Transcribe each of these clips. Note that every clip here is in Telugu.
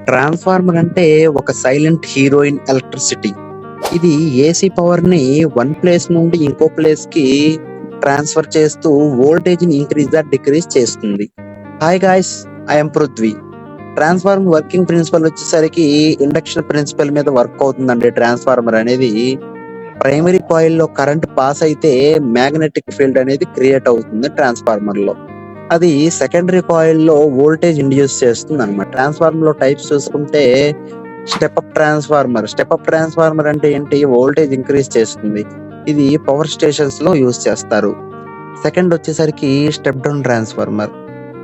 ట్రాన్స్ఫార్మర్ అంటే ఒక సైలెంట్ హీరో ఇన్ ఎలక్ట్రిసిటీ. ఇది ఏసీ పవర్‌ని వన్ ప్లేస్ నుండి ఇంకో ప్లేస్‌కి ట్రాన్స్‌ఫర్ చేస్తూ వోల్టేజ్‌ని ఇంక్రీజ్ ఆర్ డిక్రీజ్ చేస్తుంది. Hi guys! I am Prithvi. Transformer working principle వచ్చేసరికి ఇండక్షన్ ప్రిన్సిపల్ మీద వర్క్ అవుతుందండి ట్రాన్స్ఫార్మర్ అనేది. ప్రైమరీ కాయిల్‌లో కరెంట్ పాస్ అయితే మ్యాగ్నెటిక్ ఫీల్డ్ అనేది క్రియేట్ అవుతుంది ట్రాన్స్ఫార్మర్‌లో. అది సెకండరీ కాయిల్‌లో వోల్టేజ్ ఇండ్యూస్ చేస్తుందన్నమాట. ట్రాన్స్‌ఫార్మర్‌లో టైప్స్ చూసుకుంటే స్టెప్ అప్ ట్రాన్స్‌ఫార్మర్ అంటే ఏంటి? వోల్టేజ్ ఇంక్రీజ్ చేస్తుంది. ఇది పవర్ స్టేషన్స్‌లో యూజ్ చేస్తారు. సెకండ్ వచ్చేసరికి step down transformer.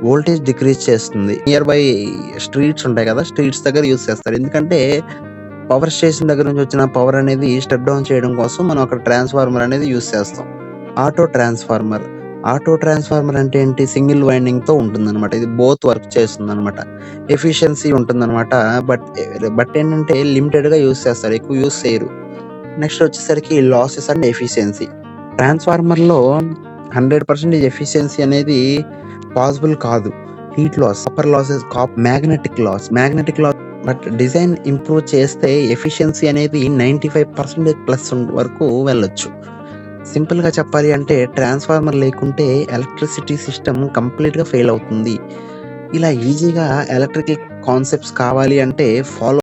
Voltage decrease చేస్తుంది. నియర్ బై స్ట్రీట్స్ ఉంటాయి కదా! స్ట్రీట్స్ దగ్గర యూజ్ చేస్తారు. ఎందుకంటే పవర్ స్టేషన్ దగ్గర నుంచి వచ్చిన పవర్ అనేది స్టెప్ డౌన్ చేయడం కోసం మనం అక్కడ ట్రాన్స్‌ఫార్మర్ అనేది యూజ్ చేస్తాం. Auto transformer. ఆటో ట్రాన్స్‌ఫార్మర్ అంటే ఏంటి? సింగిల్ వైండింగ్‌తో ఉంటుందన్నమాట. ఇది బోత్ వర్క్ చేస్తుందన్నమాట. ఎఫిషియన్సీ ఉంటుందన్నమాట. బట్ ఏంటంటే లిమిటెడ్‌గా యూజ్ చేస్తారు. ఎక్కువ యూజ్ చేయరు. నెక్స్ట్ వచ్చేసరికి లాసెస్ అండ్ ఎఫిషియన్సీ. ట్రాన్స్‌ఫార్మర్‌లో 100% ఎఫిషియన్సీ అనేది పాసిబుల్ కాదు. Heat loss, copper losses, magnetic loss but design improve చేస్తే ఎఫిషియన్సీ అనేది 95% ప్లస్ వరకు వెళ్ళొచ్చు. సింపుల్‌గా చెప్పాలి అంటే ట్రాన్స్‌ఫార్మర్ లేకుంటే ఎలక్ట్రిసిటీ సిస్టమ్ కంప్లీట్‌గా ఫెయిల్ అవుతుంది. ఇలా ఈజీగా ఎలక్ట్రికల్ కాన్సెప్ట్స్ కావాలి అంటే ఫాలో